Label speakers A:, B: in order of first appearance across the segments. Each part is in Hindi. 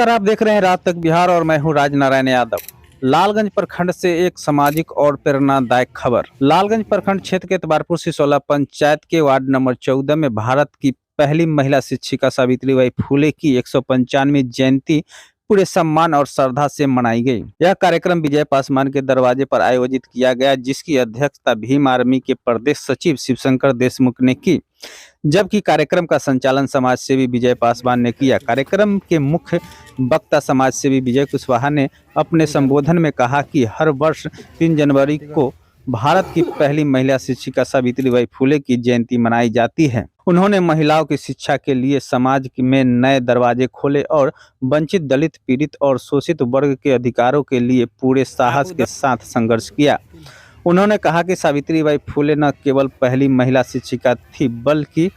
A: नमस्कार, आप देख रहे हैं रात तक बिहार और मैं हूं राजनारायण यादव। लालगंज प्रखंड से एक सामाजिक और प्रेरणादायक खबर। लालगंज प्रखंड क्षेत्र के इतबारपुर सिसोला पंचायत के वार्ड नंबर 14 में भारत की पहली महिला शिक्षिका सावित्रीबाई फुले की 195वीं जयंती पूरे सम्मान और श्रद्धा से मनाई गई। यह कार्यक्रम विजय पासवान के दरवाजे पर आयोजित किया गया, जिसकी अध्यक्षता भीम आर्मी के प्रदेश सचिव शिवशंकर देशमुख ने की, जबकि कार्यक्रम का संचालन समाज सेवी विजय पासवान ने किया। कार्यक्रम के मुख्य वक्ता समाज सेवी विजय कुशवाहा ने अपने संबोधन में कहा कि हर वर्ष 3 जनवरी को भारत की पहली महिला शिक्षिका सावित्रीबाई फुले की जयंती मनाई जाती है। उन्होंने महिलाओं की शिक्षा के लिए समाज में नए दरवाजे खोले और वंचित, दलित, पीड़ित और शोषित वर्ग के अधिकारों के लिए पूरे साहस के साथ संघर्ष किया। उन्होंने कहा कि सावित्रीबाई फुले न केवल पहली महिला शिक्षिका थी, बल्कि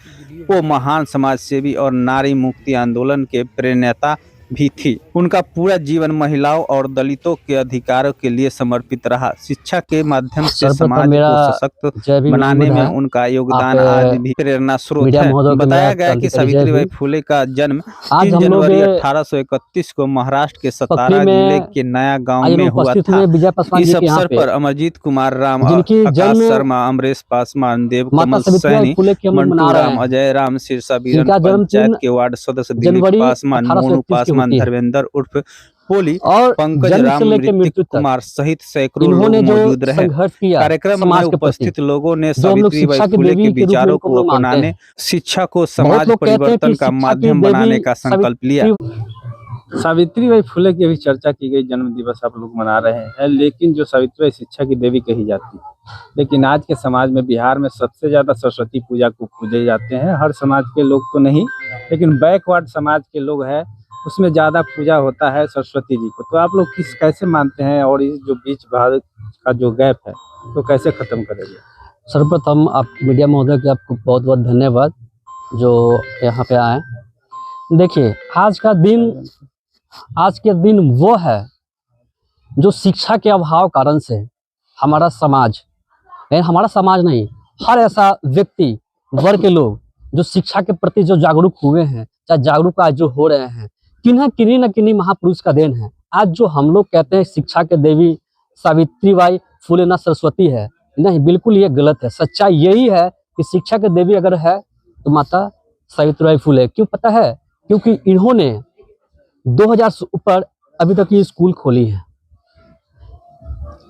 A: वो महान समाजसेवी और नारी मुक्ति आंदोलन के प्रणेता भी थी। उनका पूरा जीवन महिलाओं और दलितों के अधिकारों के लिए समर्पित रहा। शिक्षा के माध्यम से समाज को सशक्त बनाने में उनका योगदान आज भी प्रेरणा स्रोत है। बताया गया कि सावित्रीबाई फुले का जन्म 3 जनवरी 1831 को महाराष्ट्र के सतारा जिले के नया गांव में हुआ था। इस अवसर पर अमरजीत कुमार राम, आकाश शर्मा, अमरेश पासवान, देवकमल सैनी, मंटू राम, अजय राम, सिरसा बीरन, पंचायत के वार्ड सदस्य दिलीप पासवान, मोनू पासवान, धर्मेंद्र उर्फ पोली और पंकज राम, ऋतिक कुमार सहित सैकड़ों लोग मौजूद रहे। कार्यक्रम में उपस्थित लोगों ने सावित्रीबाई फुले के विचारों को अपनाने, शिक्षा को समाज परिवर्तन का माध्यम बनाने का संकल्प लिया।
B: सावित्रीबाई फुले की अभी चर्चा की गई, जन्म दिवस आप लोग मना रहे हैं, लेकिन जो सावित्रीबाई शिक्षा की देवी कही जाती है, लेकिन आज के समाज में बिहार में सबसे ज्यादा सरस्वती पूजा को पूजे जाते हैं। हर समाज के लोग तो नहीं, लेकिन बैकवर्ड समाज के लोग हैं, उसमें ज्यादा पूजा होता है सरस्वती जी को। तो आप लोग कैसे मानते हैं, और इस जो बीच भारत का जो गैप है तो कैसे खत्म करेंगे?
C: सर्वप्रथम आप मीडिया महोदय के आपको बहुत बहुत धन्यवाद जो यहाँ पे आए। देखिए, आज के दिन वो है जो शिक्षा के अभाव कारण से हमारा समाज नहीं, हर ऐसा व्यक्ति वर्ग के लोग जो शिक्षा के प्रति जो जागरूक हुए हैं, चाहे जागरूक आज जो हो रहे हैं, किन्हीं न किन्हीं महापुरुष का देन है। आज जो हम लोग कहते हैं शिक्षा के देवी सावित्रीबाई फुले न सरस्वती है, नहीं, बिल्कुल ये गलत है। सच्चाई यही है कि शिक्षा के देवी अगर है तो माता सावित्रीबाई फुले। क्यों पता है? क्योंकि इन्होंने 2000 से ऊपर अभी तक ये स्कूल खोली है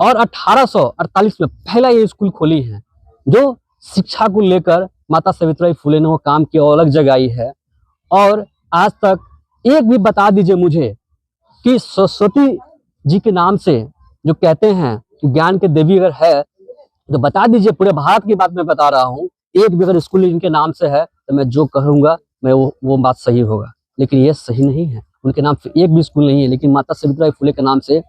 C: और 1848 में पहला ये स्कूल खोली है। जो शिक्षा को लेकर माता सावित्रीबाई फुले ने वो काम की अलग जगाई है। और आज तक एक भी बता दीजिए मुझे कि सरस्वती जी के नाम से जो कहते हैं कि ज्ञान के देवी अगर है तो बता दीजिए। पूरे भारत की बात मैं बता रहा हूँ, एक भी अगर स्कूल इनके नाम से है तो मैं जो कहूँगा मैं वो बात सही होगा, लेकिन ये सही नहीं है। उनके नाम से एक भी स्कूल नहीं है, लेकिन माता सावित्रीबाई फुले के नाम से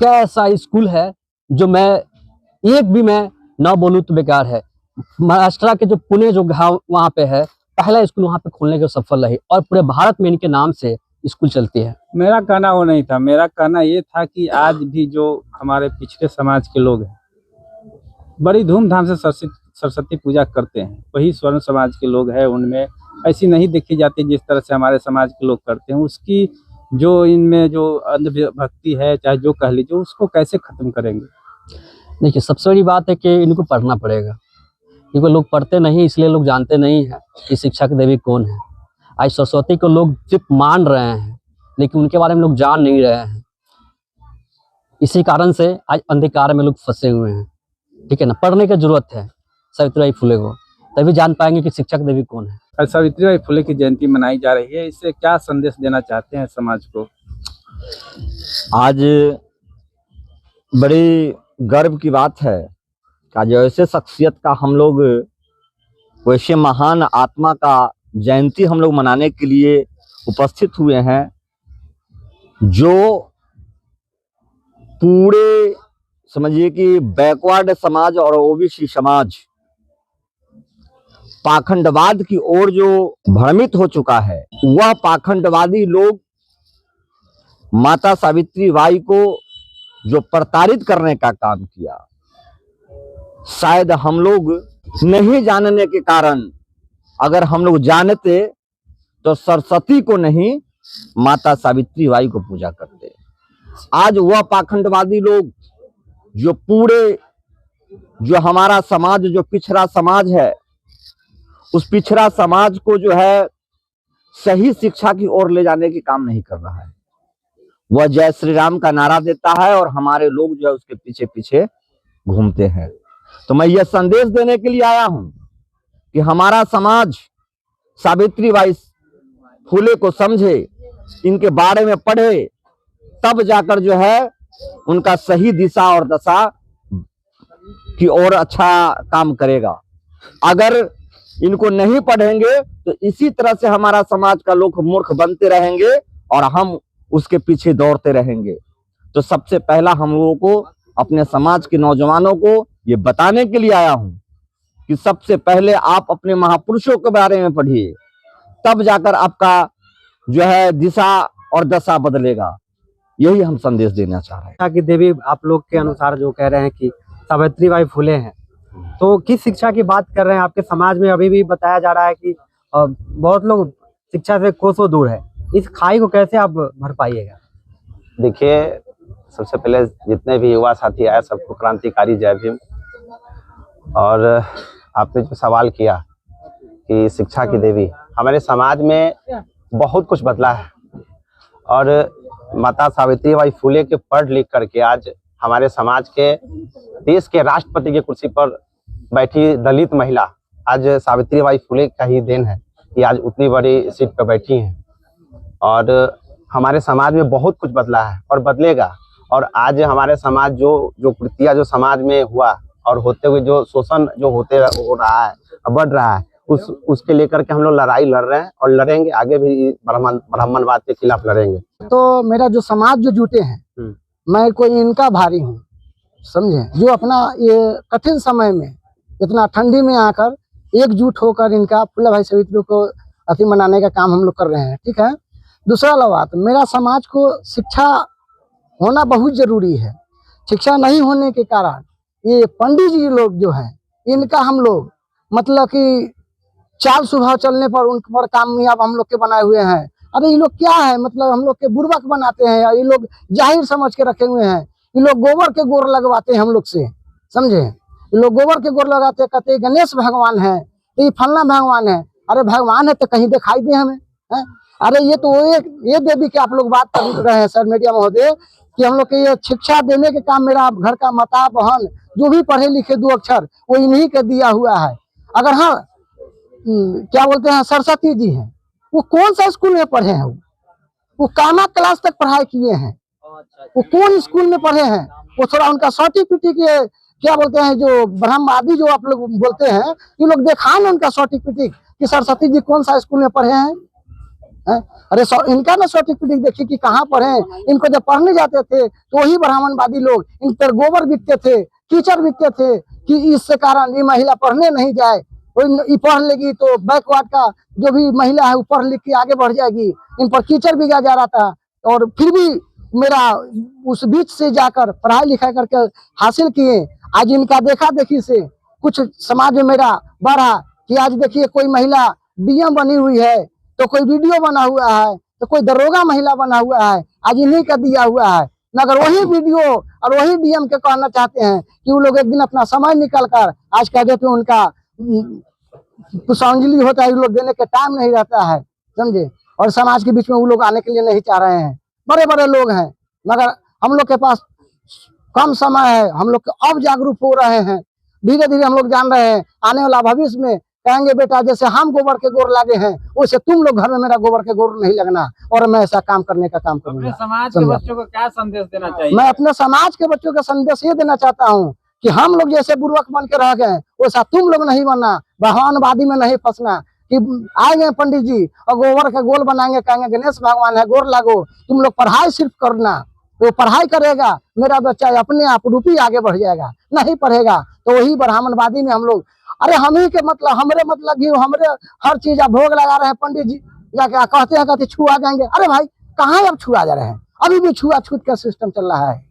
C: कैसा स्कूल है जो मैं एक भी मैं ना बोलूँ तो बेकार है। महाराष्ट्र के जो पुणे जो गाँव वहाँ पे है, पहला स्कूल वहाँ पे खोलने के सफल रही और पूरे भारत में इनके नाम से स्कूल चलती है।
B: मेरा कहना वो नहीं था, मेरा कहना ये था कि आज भी जो हमारे पिछड़े समाज के लोग हैं बड़ी धूमधाम से सरस्वती पूजा करते हैं, वही स्वर्ण समाज के लोग हैं, उनमें ऐसी नहीं देखी जाती जिस तरह से हमारे समाज के लोग करते हैं। उसकी जो इनमें जो अंधभक्ति है, चाहे जो कह लीजिए, उसको कैसे खत्म करेंगे?
C: देखिए, सबसे बड़ी बात है कि इनको पढ़ना पड़ेगा, क्योंकि लोग पढ़ते नहीं, इसलिए लोग जानते नहीं है कि शिक्षा की देवी कौन है। आज सरस्वती को लोग सिर्फ मान रहे हैं, लेकिन उनके बारे में लोग जान नहीं रहे हैं। इसी कारण से आज अंधकार में लोग फंसे हुए हैं। ठीक है ना? पढ़ने की जरूरत है सावित्रीबाई फुले को, तभी जान पाएंगे कि शिक्षा की देवी कौन है।
B: सावित्रीबाई फुले की जयंती मनाई जा रही है, इससे क्या संदेश देना चाहते हैं समाज को?
D: आज बड़ी गर्व की बात है कि आज ऐसे शख्सियत का हम लोग, वैसे महान आत्मा का जयंती हम लोग मनाने के लिए उपस्थित हुए हैं, जो पूरे समझिए कि बैकवर्ड समाज और ओबीसी समाज पाखंडवाद की ओर जो भ्रमित हो चुका है, वह पाखंडवादी लोग माता सावित्रीबाई को जो प्रताड़ित करने का काम किया, शायद हम लोग नहीं जानने के कारण, अगर हम लोग जानते तो सरस्वती को नहीं माता सावित्री बाई को पूजा करते। आज वह पाखंडवादी लोग जो हमारा समाज, जो पिछड़ा समाज है, उस पिछड़ा समाज को जो है सही शिक्षा की ओर ले जाने की काम नहीं कर रहा है। वह जय श्री राम का नारा देता है और हमारे लोग जो है उसके पीछे पीछे घूमते हैं। तो मैं यह संदेश देने के लिए आया हूं कि हमारा समाज सावित्रीबाई फुले को समझे, इनके बारे में पढ़े, तब जाकर जो है उनका सही दिशा और दशा की ओर अच्छा काम करेगा। अगर इनको नहीं पढ़ेंगे तो इसी तरह से हमारा समाज का लोग मूर्ख बनते रहेंगे और हम उसके पीछे दौड़ते रहेंगे। तो सबसे पहला हम लोगों को, अपने समाज के नौजवानों को ये बताने के लिए आया हूं कि सबसे पहले आप अपने महापुरुषों के बारे में पढ़िए, तब जाकर आपका जो है दिशा और दशा बदलेगा। यही हम संदेश देना चाह रहे हैं।
E: शिक्षा की देवी आप लोग के अनुसार जो कह रहे हैं कि सावित्रीबाई फुले हैं, तो किस शिक्षा की बात कर रहे हैं? आपके समाज में अभी भी बताया जा रहा है कि बहुत लोग शिक्षा से कोसों दूर है। इस खाई को कैसे आप भर पाइएगा?
F: देखिए, सबसे पहले जितने भी युवा साथी आए सबको क्रांतिकारी जय भीम। और आपने जो सवाल किया कि शिक्षा की देवी, हमारे समाज में बहुत कुछ बदला है और माता सावित्रीबाई फुले के पढ़ लिख करके आज हमारे समाज के, देश के राष्ट्रपति की कुर्सी पर बैठी दलित महिला आज सावित्रीबाई फुले का ही देन है कि आज उतनी बड़ी सीट पर बैठी हैं। और हमारे समाज में बहुत कुछ बदला है और बदलेगा। और आज हमारे समाज जो कृतियाँ जो समाज में हुआ और होते हुए जो शोषण जो हो रहा है, बढ़ रहा है, उसके लेकर के हम लोग लड़ाई लड़ रहे हैं और लड़ेंगे आगे भी। ब्राह्मणवाद के खिलाफ लड़ेंगे।
G: तो मेरा जो समाज जो जुटे हैं, मैं कोई इनका भारी हूँ, समझे, जो अपना ये कठिन समय में इतना ठंडी में आकर एकजुट होकर इनका फुले भाई सावित्री को अति मनाने का काम हम लोग कर रहे हैं। ठीक है। दूसरा बात, मेरा समाज को शिक्षा होना बहुत जरूरी है। शिक्षा नहीं होने के कारण ये पंडित जी लोग जो हैं, इनका हम लोग मतलब कि चाल स्वभाव चलने पर उन पर कामयाब हम लोग के बनाए हुए हैं। अरे ये लोग क्या है, मतलब हम लोग के बुर्बक बनाते हैं, ये लोग जाहिर समझ के रखे हुए हैं। ये लोग गोबर के गोर लगवाते हैं हम लोग से, समझे। ये लोग गोबर के गोर लगाते हैं, कहते गणेश भगवान है, तो ये फलना भगवान है। अरे भगवान है तो कहीं दिखाई दे हमें, है? अरे ये तो ये देवी की आप लोग बात कर रहे हैं सर मीडिया महोदय, कि हम लोग के ये शिक्षा देने के काम, मेरा घर का माता बहन जो भी पढ़े लिखे 2 अक्षर, वो इन्हीं के दिया हुआ है। अगर हाँ क्या बोलते हैं सरस्वती जी हैं, वो कौन सा स्कूल में पढ़े हैं? वो कामा क्लास तक पढ़ाई किए हैं, वो कौन स्कूल में पढ़े हैं? वो थोड़ा उनका सर्टिफिकेट क्या बोलते हैं, जो ब्रह्मवादी जो आप लोग बोलते हैं, ये लोग दिखाए ना उनका सर्टिफिकेट कि सरस्वती जी कौन सा स्कूल में पढ़े हैं, है? अरे इनका ना सर्टिफिकेट देखिए कि कहाँ पढ़े हैं। इनको जब पढ़ने जाते थे तो वही ब्राह्मणवादी लोग इन पर गोबर बिकते थे, कीचड़ बिकते थे कि इससे कारण ये महिला पढ़ने नहीं जाए, ये पढ़ लेगी तो बैकवर्ड का जो भी महिला है वो पढ़ लिख के आगे बढ़ जाएगी। इन पर कीचड़ बिगा जा रहा था और फिर भी मेरा उस बीच से जाकर पढ़ाई लिखाई करके हासिल किए। आज इनका देखा देखी से कुछ समाज में मेरा बढ़ा कि आज देखिए कोई महिला डीएम बनी हुई है, तो कोई वीडियो बना हुआ है, तो कोई दरोगा महिला बना हुआ है, आज इन्हीं का दिया हुआ है। मगर वही वीडियो और वही डीएम के कहना चाहते हैं कि वो लोग एक दिन अपना समय निकल कर, आज का डेट में उनका पुष्पांजलि होता है, वो लोग देने के टाइम नहीं रहता है, समझे। और समाज के बीच में वो लोग आने के लिए नहीं चाह रहे हैं। बड़े बड़े लोग हैं मगर हम लोग के पास कम समय है, हम लोग अब जागरूक हो रहे हैं। धीरे धीरे हम लोग जान रहे हैं आने वाला भविष्य में कहेंगे बेटा जैसे हम गोबर के गोर लागे हैं वैसे तुम लोग घर में मेरा गोबर के गोर नहीं लगना, और मैं ऐसा काम करने का काम करूंगा।
B: समाज के बच्चों को क्या संदेश देना चाहिए?
G: मैं अपने समाज के बच्चों का संदेश ये देना चाहता हूँ कि हम लोग जैसे बुर्बक बन के रह गए वैसा तुम लोग नहीं बनना, भगवानवादी में नहीं फंसना कि आएंगे पंडित जी और गोबर का गोल बनाएंगे, कहेंगे गणेश भगवान है गोर लागो। तुम लोग पढ़ाई सिर्फ करना, वो पढ़ाई करेगा मेरा बच्चा अपने आप रूपी आगे बढ़ जाएगा। नहीं पढ़ेगा तो वही ब्राह्मणवादी में हम लोग, अरे हम ही के मतलब हमरे मतलब ही हमरे हर चीज आप भोग लगा रहे हैं पंडित जी, या क्या कहते हैं कहते छुआ जाएंगे। अरे भाई कहाँ अब छुआ जा रहे हैं? अभी भी छुआ छूत का सिस्टम चल रहा है।